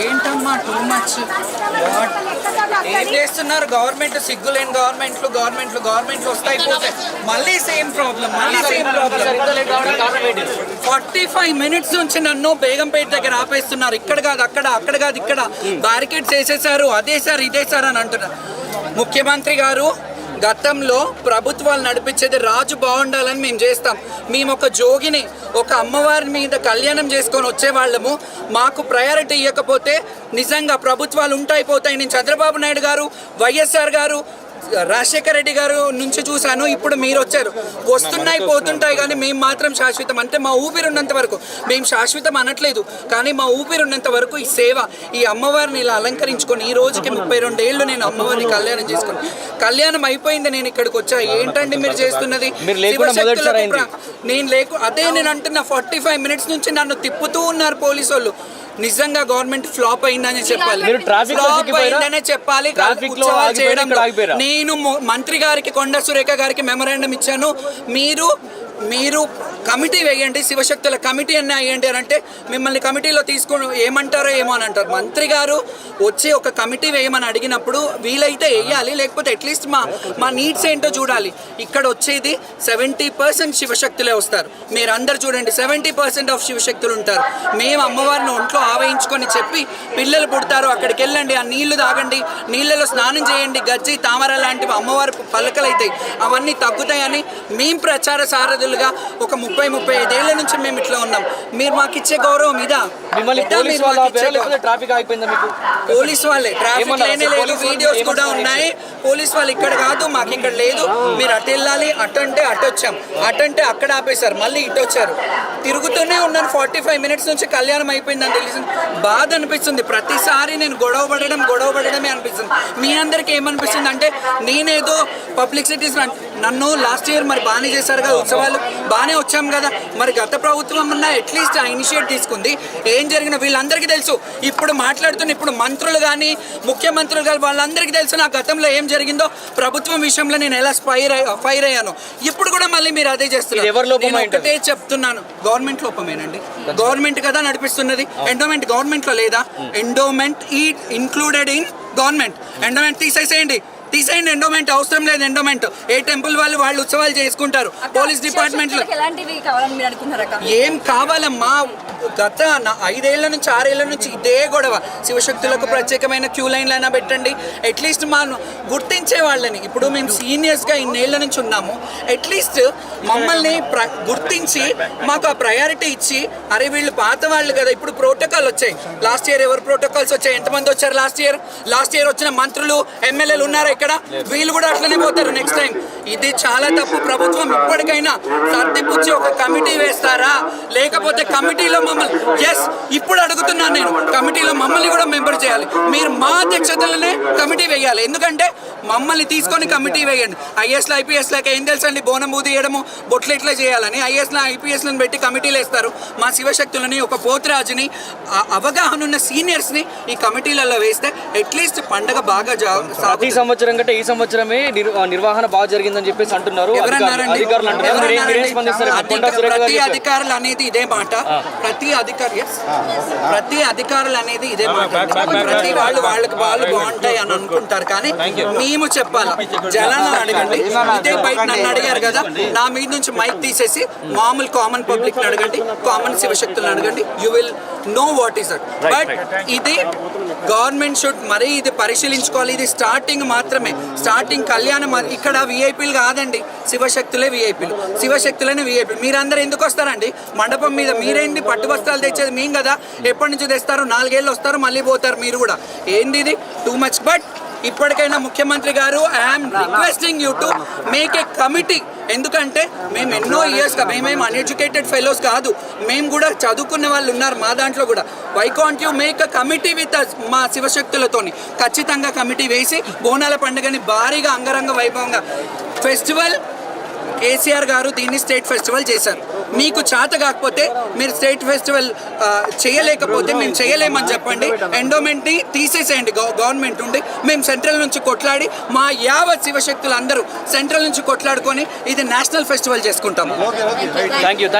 ఏంటమ్మా too much ఏం చేస్తున్నారు? గవర్నమెంట్ సిగ్గులేని గవర్నమెంట్లు వస్తాయి పోతాయి, మళ్ళీ సేమ్ ప్రాబ్లం. 45 minutes నుంచి నన్ను బేగంపేట దగ్గర ఆపేస్తున్నారు. ఇక్కడ కాదు అక్కడ కాదు ఇక్కడ బ్యారికేడ్స్ వేసేసారు, అదేసారు ఇదేసారు అని అంటున్నారు. ముఖ్యమంత్రి గారు గతంలో ప్రభుత్వాలు నడిపించేది రాజు బాగుండాలని మేము చేస్తాం. మేము ఒక జోగిని ఒక అమ్మవారి మీద కళ్యాణం చేసుకొని వచ్చేవాళ్ళము. మాకు ప్రయారిటీ ఇవ్వకపోతే నిజంగా ప్రభుత్వాలు ఉంటాయి పోతాయి. నేను చంద్రబాబు నాయుడు గారు, వైఎస్ఆర్ గారు, రాజశేఖర రెడ్డి గారు నుంచి చూశాను. ఇప్పుడు మీరు వచ్చారు, వస్తున్నాయి పోతుంటాయి, కానీ మేము మాత్రం శాశ్వతం. అంటే మా ఊపిరి ఉన్నంత వరకు, మేము శాశ్వతం అనట్లేదు, కానీ మా ఊపిరి ఉన్నంత వరకు ఈ సేవ, ఈ అమ్మవారిని ఇలా అలంకరించుకొని ఈ రోజుకి 32 ఏళ్ళు నేను అమ్మవారిని కళ్యాణం చేసుకుని, కళ్యాణం అయిపోయింది, నేను ఇక్కడికి వచ్చా. ఏంటండి మీరు చేస్తున్నది? నేను అంటున్నా 45 minutes నుంచి నన్ను తిప్పుతూ ఉన్నారు పోలీసు వాళ్ళు. నిజంగా గవర్నమెంట్ ఫ్లాప్ అయిందనే చెప్పాలి, నేను మంత్రి గారికి, కొండ సురేఖ గారికి మెమరాండం ఇచ్చాను. మీరు కమిటీ వేయండి, శివశక్తుల కమిటీ అన్నీ వేయండి అని అంటే మిమ్మల్ని కమిటీలో తీసుకుని ఏమంటారో ఏమో అని అంటారు. మంత్రి గారు వచ్చి ఒక కమిటీ వేయమని అడిగినప్పుడు వీలైతే వేయాలి, లేకపోతే అట్లీస్ట్ మా నీడ్స్ ఏంటో చూడాలి. ఇక్కడ వచ్చేది 70% శివశక్తులే వస్తారు. మీరు అందరు చూడండి, 70% ఆఫ్ శివశక్తులు ఉంటారు. మేము అమ్మవారిని ఒంట్లో ఆవహించుకొని చెప్పి పిల్లలు పుడతారు, అక్కడికి వెళ్ళండి, ఆ నీళ్లు తాగండి, నీళ్ళలో స్నానం చేయండి, గజ్జి తామర లాంటివి అమ్మవారి పలకలు అవుతాయి, అవన్నీ తగ్గుతాయని మేము ప్రచార సారథులుగా ఒక 30-35 ఏళ్ల నుంచి మేము ఇట్లా ఉన్నాం. మీరు మాకు ఇచ్చే గౌరవం ఇదా? పోలీస్ వాళ్ళే, ట్రాఫిక్ లేనే లేదు, వీడియోస్ కూడా ఉన్నాయి. పోలీస్ వాళ్ళు ఇక్కడ కాదు, మాకు ఇక్కడ లేదు, మీరు అటు వెళ్ళాలి, అటంటే అటు వచ్చాం, అటంటే అక్కడ ఆపేశారు, మళ్ళీ ఇటు వచ్చారు, తిరుగుతూనే ఉన్నాను. 45 minutes నుంచి కళ్యాణం అయిపోయిందని తెలిసింది. బాధ అనిపిస్తుంది. ప్రతిసారి నేను గొడవ పడడమే అనిపిస్తుంది. మీ అందరికీ ఏమనిపిస్తుంది అంటే నేనేదో పబ్లిసిటీస్, నన్ను లాస్ట్ ఇయర్ మరి బాగానే చేశారు కదా ఉత్సవాలు, బాగానే వచ్చాం కదా, మరి గత ప్రభుత్వం అన్నా అట్లీస్ట్ ఆ ఇనిషియేట్ తీసుకుంది. ఏం జరిగిన వీళ్ళందరికీ తెలుసు. ఇప్పుడు మాట్లాడుతున్న ఇప్పుడు మంత్రులు కానీ ముఖ్యమంత్రులు కానీ వాళ్ళందరికీ తెలుసు నా గతంలో ఏం జరిగిందో, ప్రభుత్వం విషయంలో నేను ఎలా ఫైర్ అయ్యాను. ఇప్పుడు కూడా మళ్ళీ మీరు అదే చేస్తున్నారు. నేను ఒకటే చెప్తున్నాను, గవర్నమెంట్ లోపమేనండి. గవర్నమెంట్ కదా నడిపిస్తున్నది. ఎండోమెంట్ గవర్నమెంట్ లో లేదా? Endowment included in government. Endowment తీసేయండి, ఎండోమెంట్ అవసరం లేదు. ఎండోమెంట్ ఏ టెంపుల్ వాళ్ళు ఉత్సవాలు చేసుకుంటారు. పోలీస్ డిపార్ట్మెంట్ లో ఏం కావాలమ్మా? గత 5 ఏళ్ల నుంచి 6 ఏళ్ల నుంచి ఇదే గొడవ. శివశక్తులకు ప్రత్యేకమైన క్యూ లైన్లు అయినా పెట్టండి, అట్లీస్ట్ గుర్తించే వాళ్ళని. ఇప్పుడు మేము సీనియర్స్గా ఇన్నేళ్ల నుంచి ఉన్నాము, అట్లీస్ట్ మమ్మల్ని గుర్తించి మాకు ఆ ప్రయారిటీ ఇచ్చి, అరే వీళ్ళు పాత వాళ్ళు కదా, ఇప్పుడు ప్రోటోకాల్ వచ్చాయి. లాస్ట్ ఇయర్ ఎవరు ప్రోటోకాల్స్ వచ్చాయి? ఎంతమంది వచ్చారు లాస్ట్ ఇయర్ వచ్చిన మంత్రులు ఎమ్మెల్యేలు ఉన్నారా ఇక్కడ? వీళ్ళు కూడా అట్లనే పోతారు నెక్స్ట్ టైం. ఇది చాలా తప్పు. ప్రభుత్వం ఇప్పటికైనా సర్దిపుచ్చి ఒక కమిటీ వేస్తారా? లేకపోతే కమిటీలో ఇప్పుడు అడుగుతున్నాను నేను, కమిటీలో మమ్మల్ని కూడా మెంబర్ చేయాలి. మీరు మా అధ్యక్షతలోనే కమిటీ వేయాలి. ఎందుకంటే మమ్మల్ని తీసుకొని కమిటీ వేయండి. ఐఏఎస్లో ఐపీఎస్లోకి ఏం తెలుసండి బోనం బూది వేయడము, బొట్లు ఎట్లా చేయాలని. ఐఏఎస్లో ఐపీఎస్లను పెట్టి కమిటీలు వేస్తారు. మా శివశక్తులని, ఒక పోతురాజుని, అవగాహన ఉన్న సీనియర్స్ని ఈ కమిటీలలో వేస్తే అట్లీస్ట్ పండగ బాగా ప్రతి సంవత్సరం కంటే ఈ సంవత్సరమే నిర్వహణ బాగా జరిగిందని చెప్పేసి అంటున్నారు. ప్రతి అధికారులు అనేది ఇదే మాట. ప్రతి అధికారులు అనేది ఇదే మాట. ప్రతి వాళ్ళకి బాగుంటాయి అని అనుకుంటారు, కానీ మేము చెప్పాలా? జనాలను అడగండి. ఇదే బయట నన్ను అడిగారు కదా, నా మీద నుంచి మైక్ తీసేసి మామూలు కామన్ పబ్లిక్ అడగండి, కామన్ శివశక్తులను అడగండి, you will know what is that. But ఇది గవర్నమెంట్ షుడ్ మరీ ఇది పరిశీలించుకోవాలి. ఇది స్టార్టింగ్ మాత్రమే, స్టార్టింగ్ కళ్యాణం. ఇక్కడ విఐపీలు కాదండి, శివశక్తులే విఐపీలు, శివశక్తులనే విఐపీలు. మీరందరూ ఎందుకు వస్తారండి మండపం మీద? మీరేంటి పట్టు వస్త్రాలు తెచ్చేది మేము కదా, ఎప్పటి నుంచి తెస్తారు? 4 ఏళ్ళు వస్తారు, మళ్ళీ పోతారు. మీరు కూడా ఏంది ఇది టూ మచ్. బట్ ఇప్పటికైనా ముఖ్యమంత్రి గారు, I'm requesting you to make a committee. ఎందుకంటే మేము ఎన్నో ఇయర్స్గా, మేమేం అన్ఎడ్యుకేటెడ్ ఫెలోస్ కాదు, మేము కూడా చదువుకున్న వాళ్ళు ఉన్నారు మా దాంట్లో కూడా. Why can't you make a committee with మా శివశక్తులతోని? ఖచ్చితంగా కమిటీ వేసి బోనాల పండుగని భారీగా అంగరంగ వైభవంగా ఫెస్టివల్ కేసీఆర్ గారు దీన్ని స్టేట్ ఫెస్టివల్ చేశారు. మీకు చేత కాకపోతే మీరు స్టేట్ ఫెస్టివల్ చేయలేకపోతే మేము చేయలేమని చెప్పండి. ఎండోమెంట్ని తీసేసేయండి గవర్నమెంట్ ఉండి. మేము సెంట్రల్ నుంచి కొట్లాడి మా యావత్ శివశక్తులు అందరూ సెంట్రల్ నుంచి కొట్లాడుకొని ఇది నేషనల్ ఫెస్టివల్ చేసుకుంటాము. Thank you